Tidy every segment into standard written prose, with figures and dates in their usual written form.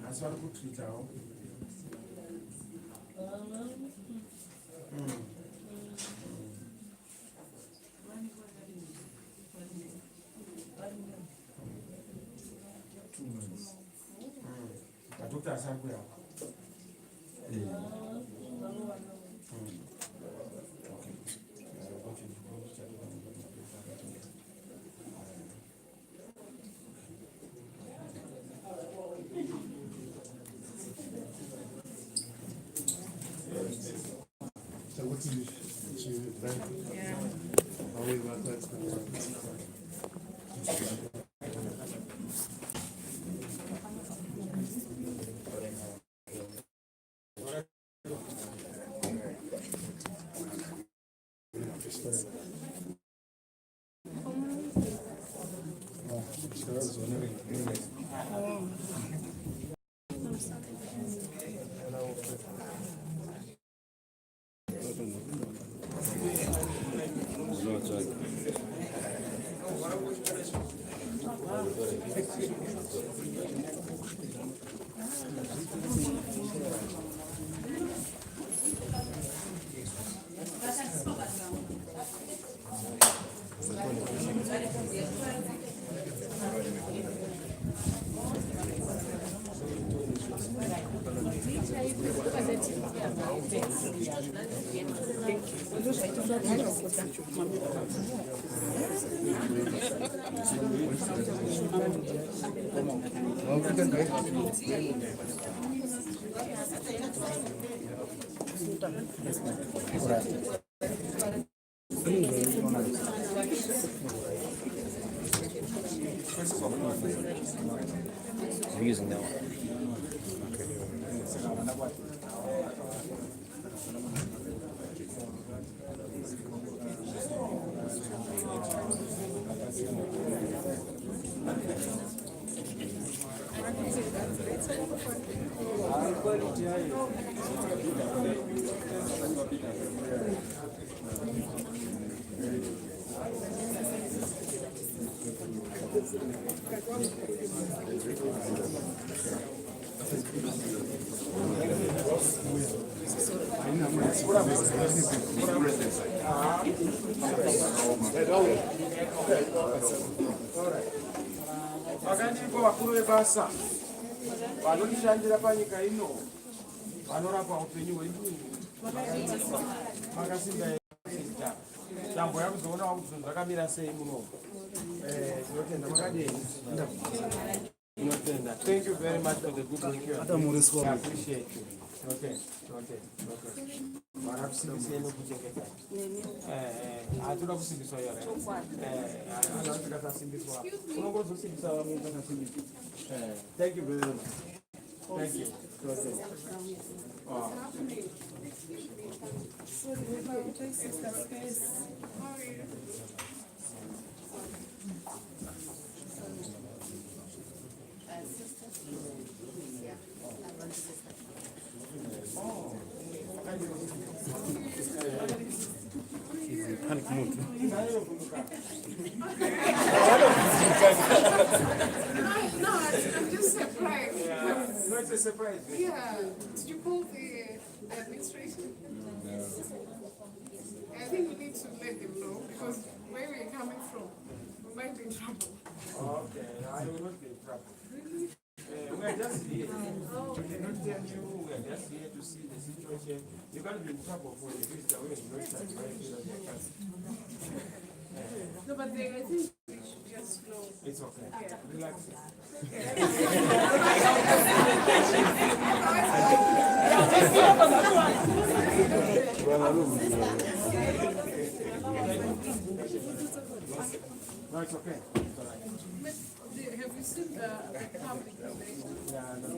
As well good treat out. Doctor Samuel. So what did you think? Yeah. How we got that? I'm using that one. Vakandiko vakuru vebasa vanotishandira panyika ino vanorapa upenyu hwedu vakasimba tambo yakuzoona kuti zvakamira sei muno. Tinotenda makadini. Tinotenda. Thank you very much for the good work you are doing. I appreciate you. Okay. Marakusimbisa nokuchengeta. Hatuna kusimbiswa yore. Anataka kusimbiswa. Unongozosimbisa vamwe vakasimbiswa. Thank you very much. Thank you. Okay. Panic mode. No, I'm just surprised. Yeah. No, it's a surprise. Yeah. Did you call the administration? No. I think we need to let them know because where we're coming from, we might be in trouble. Okay, I will not be in trouble. Really? We are just here. We did not tell you, we are just here to see the situation. You can't be in trouble for the visitor when you don't start right here on your country. No, but I think we should just know. It's okay. Yeah. Relax. No, it's okay. It's all right. Have you seen the public relation? Yeah, no.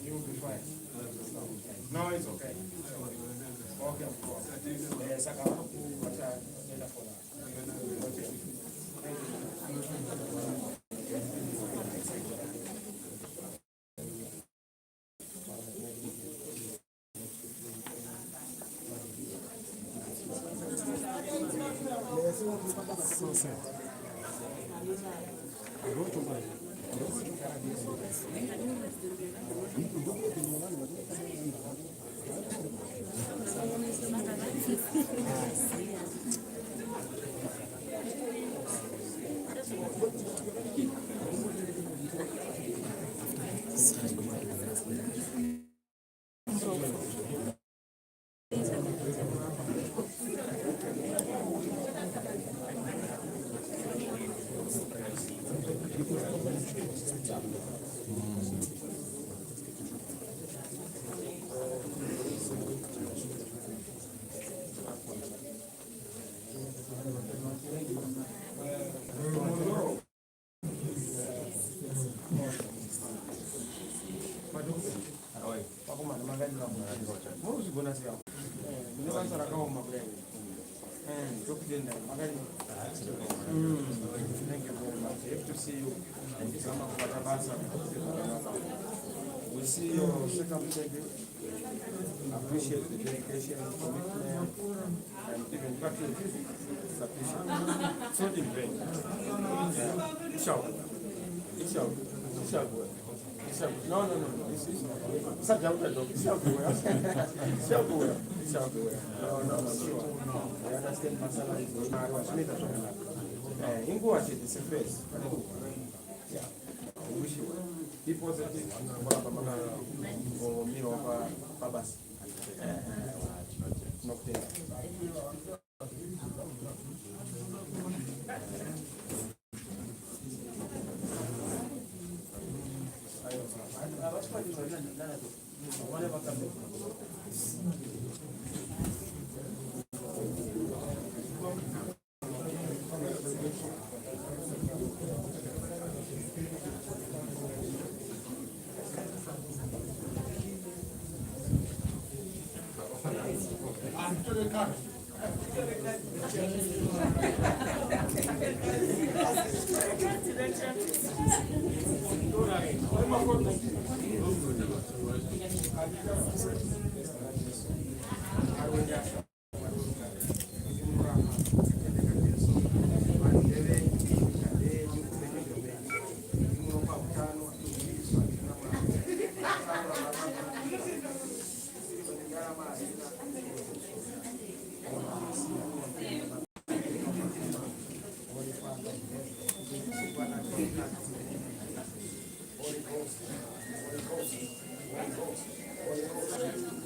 You'll be fine. No, it's okay. Okay, of course. Yes, I can help you, but I need a follow. Thank you very much. Happy to see you. We see your circumstances. Appreciate the dedication, commitment, and even patriotism. It's not in vain. It shall go. It shall go. It shall go. It shall go. No. It's a jump dog. It shall go well. It shall go well. It shall go well. No, sure. I understand Masala is not in go at it, it's a face. Yeah. I wish you well. Be positive. Or me over Babas. Nothing.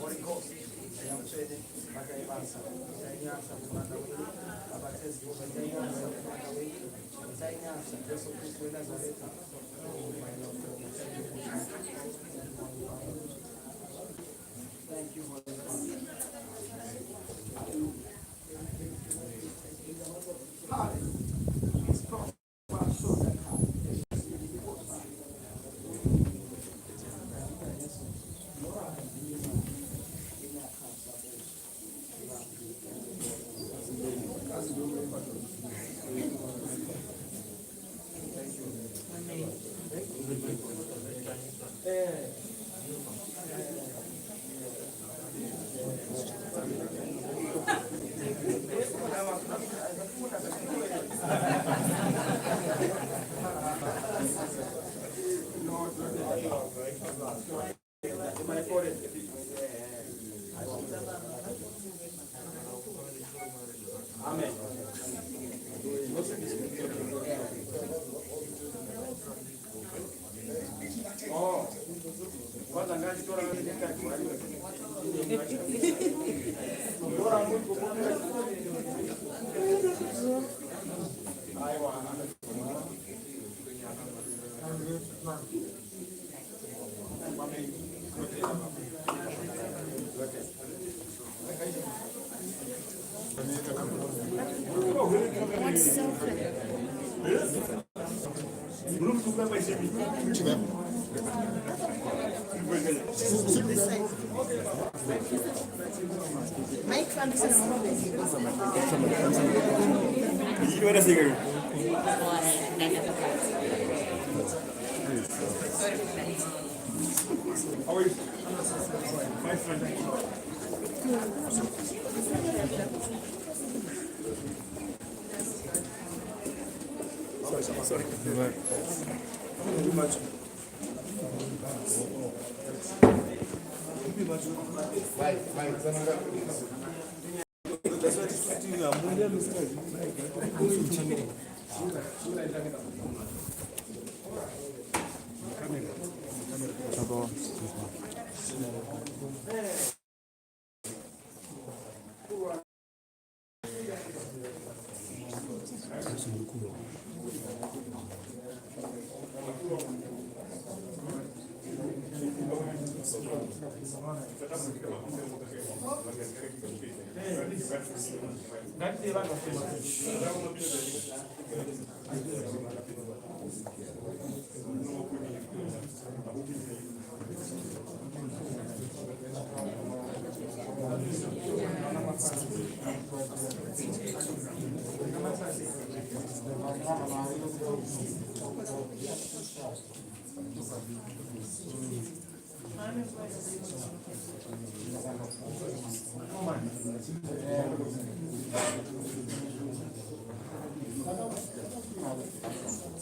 Holy Ghost. Thank you. Amen. Oh, kwanza ngazi tora wewe nenda kwa hiyo. Bora Mungu aiwa. Sorry. Too much.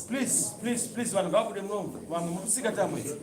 Please, one go with them wrong. One cigarette time with.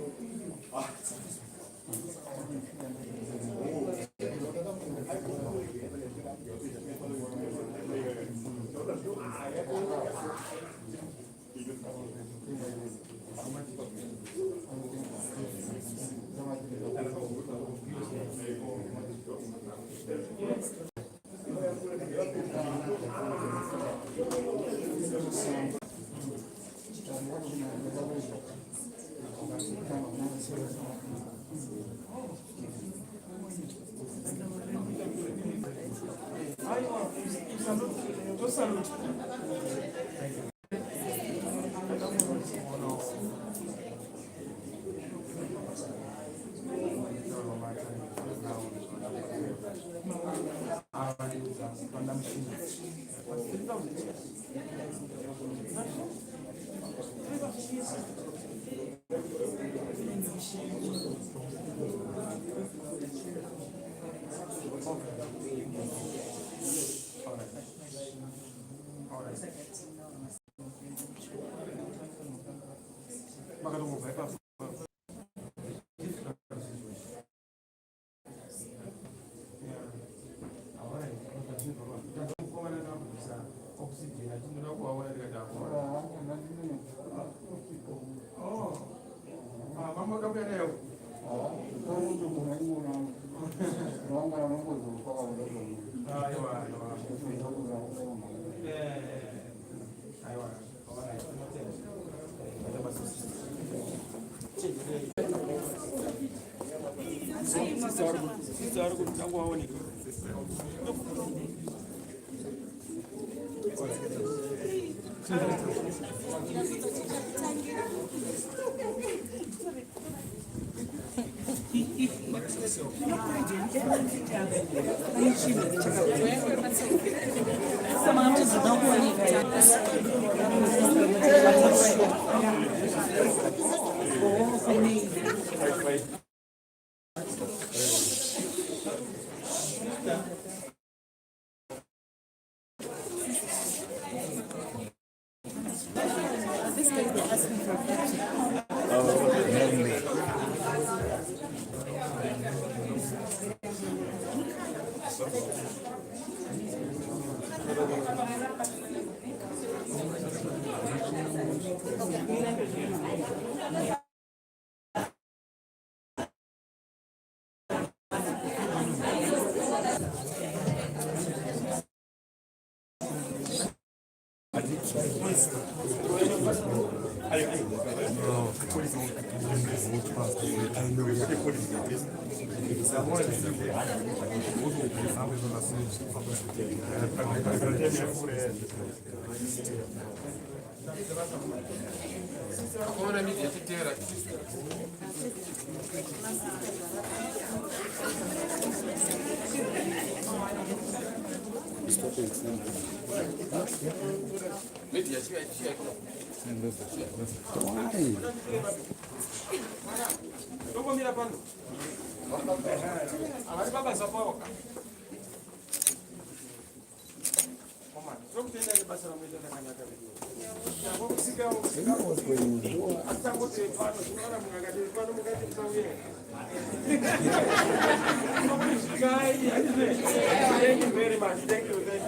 Thank you very much. Thank you.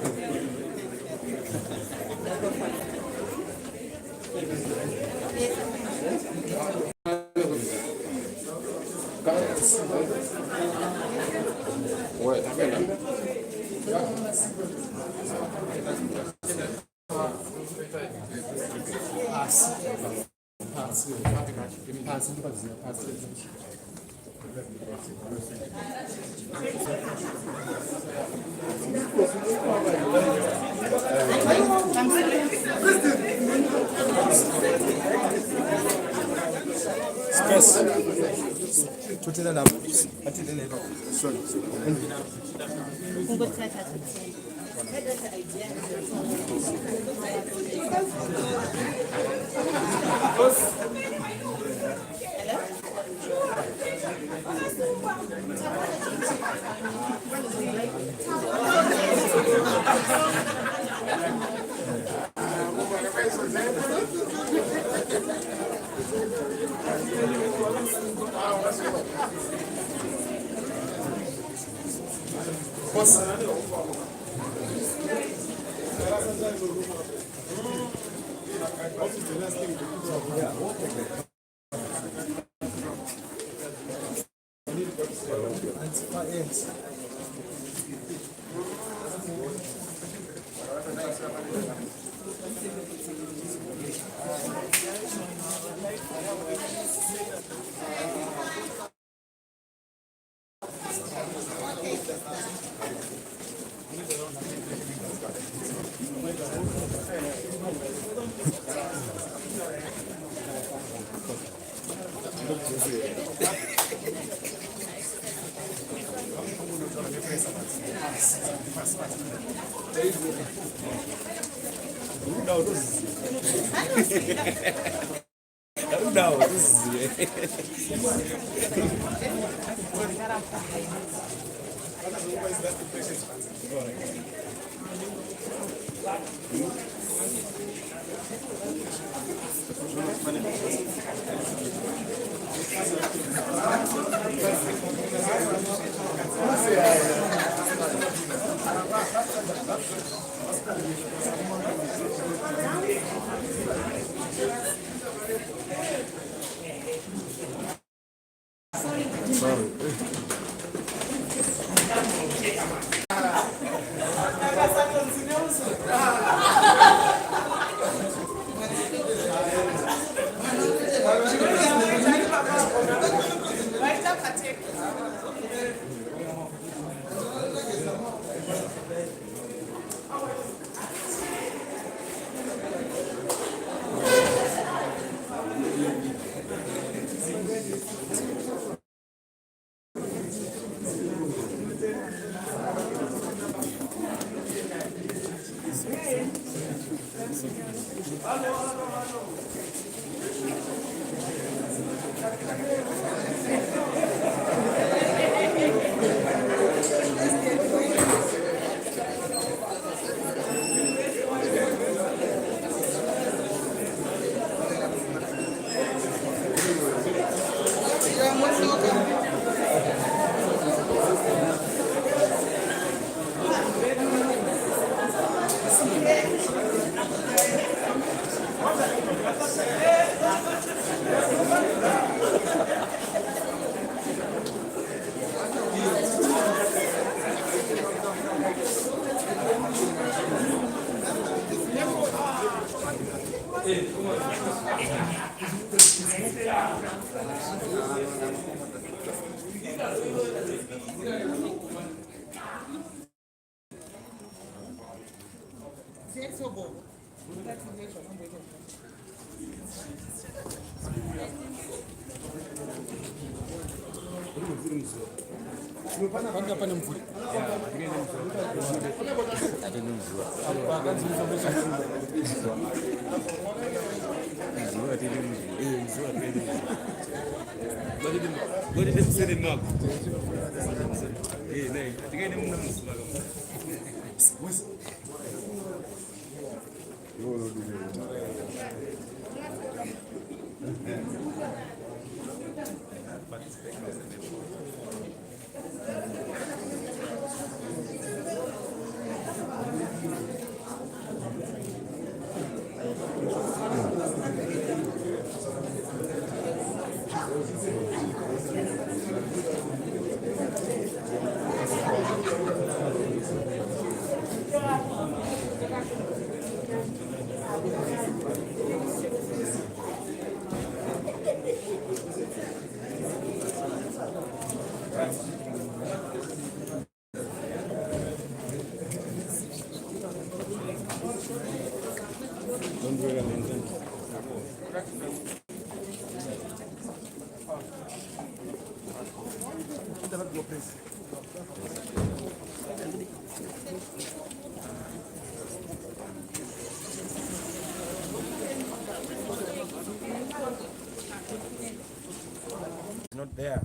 Not there,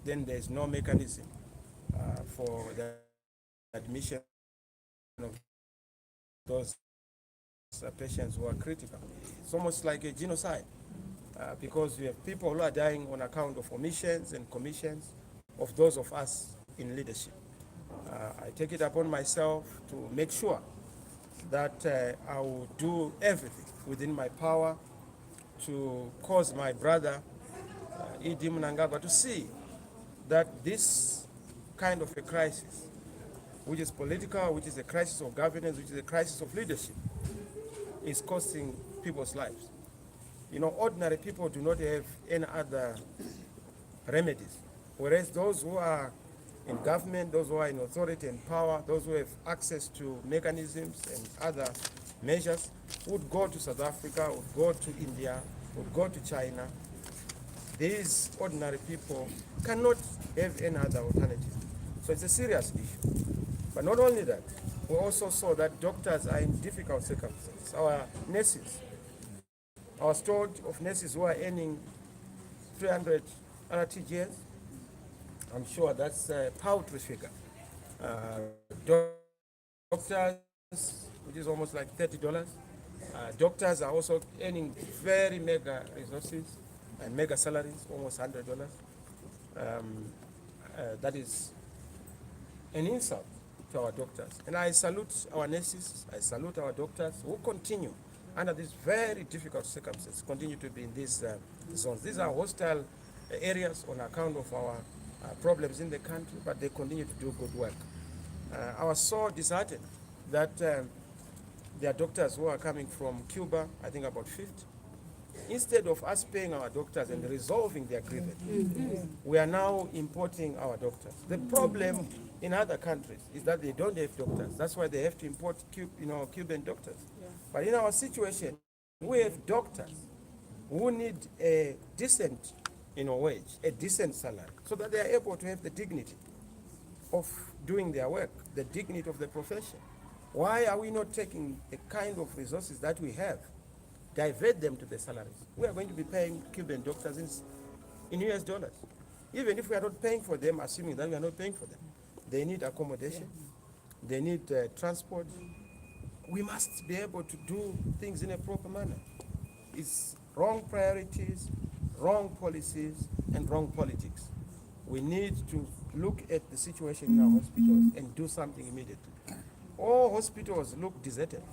then there's no mechanism for the admission of those patients who are critical. It's almost like a genocide because we have people who are dying on account of omissions and commissions of those of us in leadership. I take it upon myself to make sure that I will do everything within my power to cause my brother Idi Mnangagwa to see that this kind of a crisis, which is political, which is a crisis of governance, which is a crisis of leadership, is costing people's lives. You know, ordinary people do not have any other remedies, whereas those who are in government, those who are in authority and power, those who have access to mechanisms and other measures would go to South Africa, would go to India, would go to China. These ordinary people cannot have any other alternative. So it's a serious issue. But not only that, we also saw that doctors are in difficult circumstances. Our nurses, our stored of nurses who are earning 300 RTGS, I'm sure that's a paltry figure. Doctors, which is almost like $30. Doctors are also earning very mega resources and mega salaries, almost $100. That is an insult to our doctors. And I salute our nurses, I salute our doctors who continue under these very difficult circumstances, continue to be in these zones. These are hostile areas on account of our problems in the country, but they continue to do good work. I was so disheartened that there are doctors who are coming from Cuba, I think about 50. Instead of us paying our doctors and resolving their grievance, we are now importing our doctors. The problem in other countries is that they don't have doctors. That's why they have to import Cuban doctors. Yeah. But in our situation, we have doctors who need a decent wage, a decent salary, so that they are able to have the dignity of doing their work, the dignity of the profession. Why are we not taking the kind of resources that we have divert them to the salaries. We are going to be paying Cuban doctors in US dollars. Even if we are not paying for them, assuming that we are not paying for them. They need accommodation, they need transport. We must be able to do things in a proper manner. It's wrong priorities, wrong policies, and wrong politics. We need to look at the situation in our hospitals and do something immediately. All hospitals look deserted.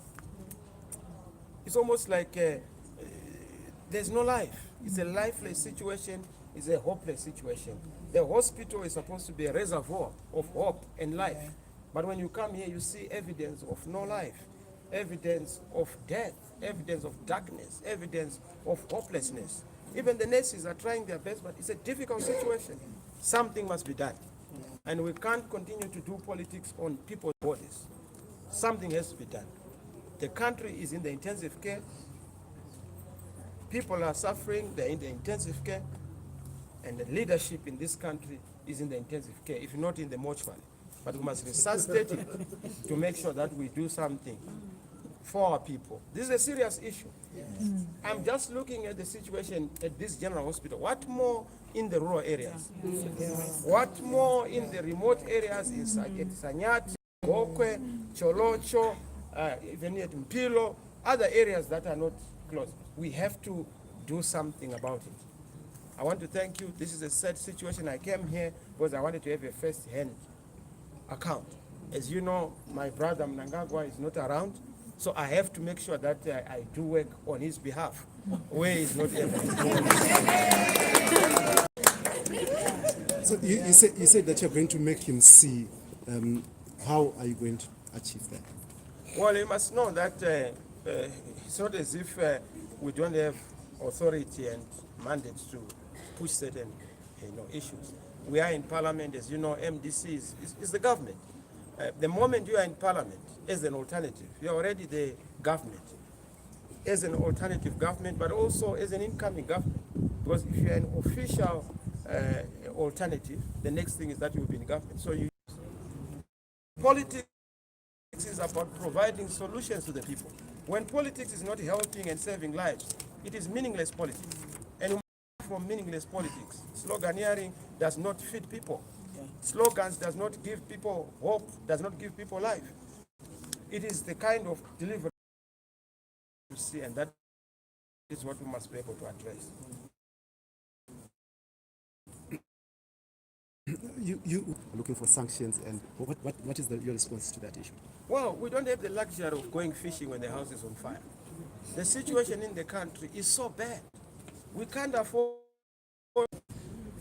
It's almost like there's no life. It's a lifeless situation. It's a hopeless situation. The hospital is supposed to be a reservoir of hope and life. But when you come here, you see evidence of no life, evidence of death, evidence of darkness, evidence of hopelessness. Even the nurses are trying their best, but it's a difficult situation. Something must be done. And we can't continue to do politics on people's bodies. Something has to be done. The country is in the intensive care. People are suffering, they're in the intensive care. And the leadership in this country is in the intensive care, if not in the mortuary. But we must resuscitate it to make sure that we do something for our people. This is a serious issue. Yes. I'm just looking at the situation at this general hospital. What more in the rural areas? Yes. What more in the remote areas in Sanyati, Bokwe, Cholocho, even at Mpilo, other areas that are not close? We have to do something about it. I want to thank you. This is a sad situation. I came here because I wanted to have a first-hand account. As you know, my brother Mnangagwa is not around, so I have to make sure that I do work on his behalf, where he's not able. So you said that you're going to make him see. How are you going to achieve that? Well, you must know that it's not as if we don't have authority and mandate to push certain issues. We are in parliament, as you know. MDC is the government. The moment you are in parliament as an alternative, you're already the government. As an alternative government, but also as an incoming government. Because if you're an official alternative, the next thing is that you'll be in government. So politics is about providing solutions to the people. When politics is not helping and saving lives, it is meaningless politics. And from meaningless politics, sloganeering does not feed people. Slogans does not give people hope, does not give people life. It is the kind of delivery you see, and that is what we must be able to address. You are looking for sanctions, and what is your response to that issue? Well, we don't have the luxury of going fishing when the house is on fire. The situation in the country is so bad. We can't afford.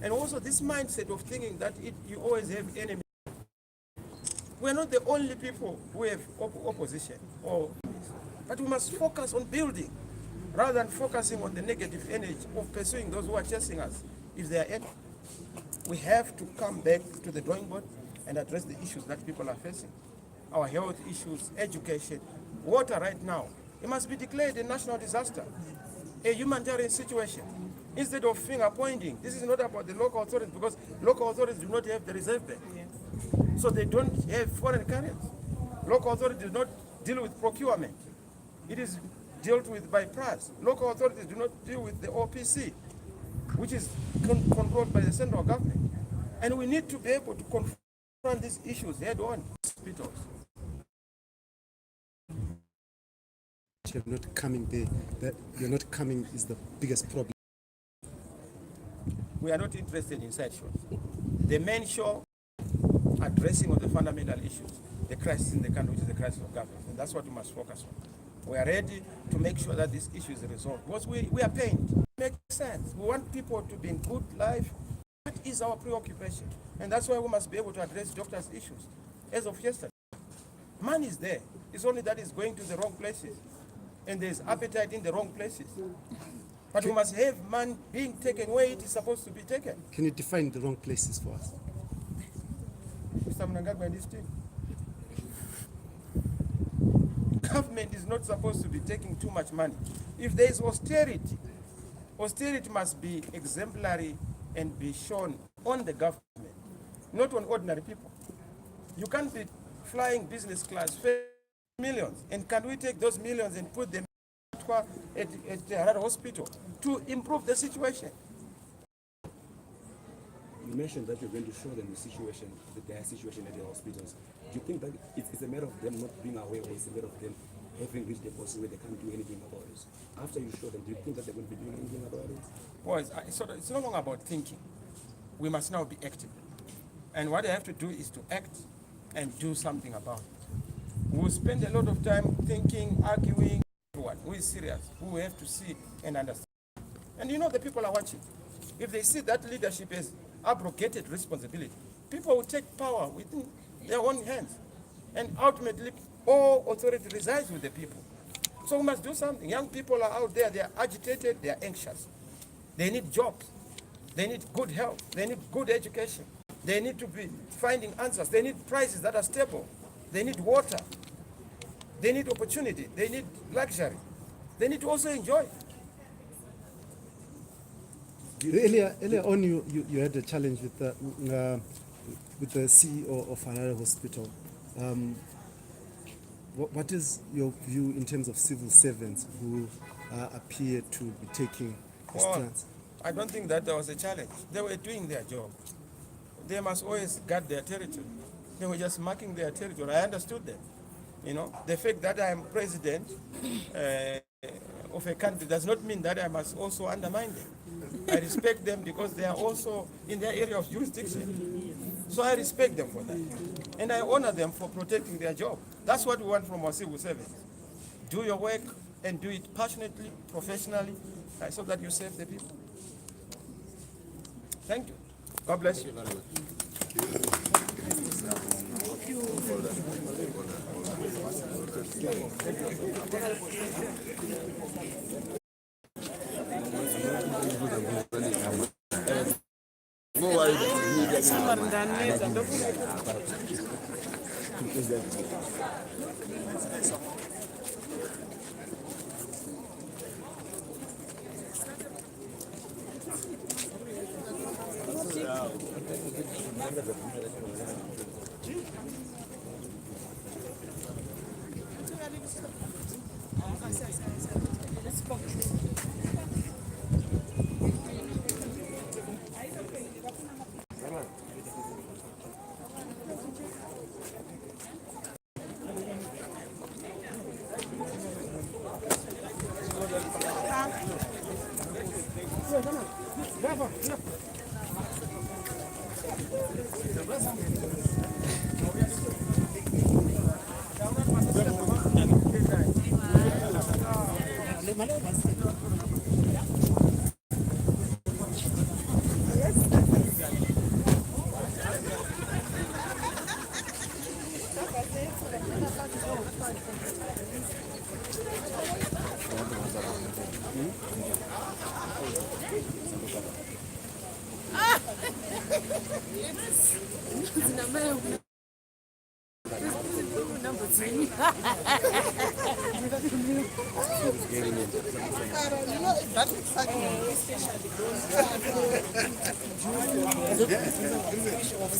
And also this mindset of thinking that you always have enemies. We're not the only people who have opposition, but we must focus on building rather than focusing on the negative energy of pursuing those who are chasing us if they are enemies. We have to come back to the drawing board and address the issues that people are facing. Our health issues, education, water right now. It must be declared a national disaster, a humanitarian situation. Instead of finger pointing, this is not about the local authorities, because local authorities do not have the reserve bank. So they don't have foreign currency. Local authorities do not deal with procurement. It is dealt with by price. Local authorities do not deal with the OPC, which is controlled by the central government. And we need to be able to confront these issues head on. Hospitals. You're not coming there. That you're not coming is the biggest problem. We are not interested in side shows. The main show addressing of the fundamental issues, the crisis in the country, which is the crisis of government, and that's what we must focus on. We are ready to make sure that this issue is resolved, because we are pained. It makes sense. We want people to be in good life. That is our preoccupation, and that's why we must be able to address doctors' issues. As of yesterday, money is there. It's only that it's going to the wrong places, and there's appetite in the wrong places. But we must have money being taken where it is supposed to be taken. Can you define the wrong places for us? Mr. Mnangagwa and his team. Government is not supposed to be taking too much money. If there is austerity, austerity must be exemplary and be shown on the government, not on ordinary people. You can't be flying business class, millions, and can we take those millions and put them Parirenyatwa at the Harare Hospital to improve the situation. You mentioned that you're going to show them their situation at the hospitals. Do you think that it's a matter of them not being aware, or it's a matter of them having reached a point where they can't do anything about it? After you show them, do you think that they're going to be doing anything about it? Well, it's no longer about thinking. We must now be active. And what they have to do is to act and do something about it. We'll spend a lot of time thinking, arguing. Everyone who is serious, who have to see and understand. And you know the people are watching. If they see that leadership has abrogated responsibility, people will take power within their own hands. And ultimately, all authority resides with the people. So we must do something. Young people are out there, they are agitated, they are anxious. They need jobs. They need good health. They need good education. They need to be finding answers. They need prices that are stable. They need water. They need opportunity. They need luxury. They need to also enjoy. Earlier on, you had a challenge with the CEO of Harare Hospital. What is your view in terms of civil servants who appear to be taking this stance? I don't think that there was a challenge. They were doing their job. They must always guard their territory. They were just marking their territory. I understood them. You know, the fact that I am president of a country does not mean that I must also undermine them. I respect them because they are also in their area of jurisdiction. So I respect them for that. And I honor them for protecting their job. That's what we want from our civil servants. Do your work and do it passionately, professionally, so that you serve the people. Thank you. God bless you.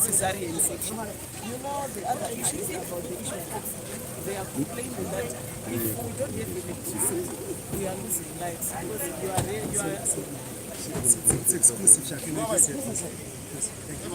Cesarean section. You know, the other issue is about the issue of they are complaining that if we don't get electricity, we are losing lives. Because you are there, you are. It's exclusive, Shaq. Can I just say this? Yes, thank you.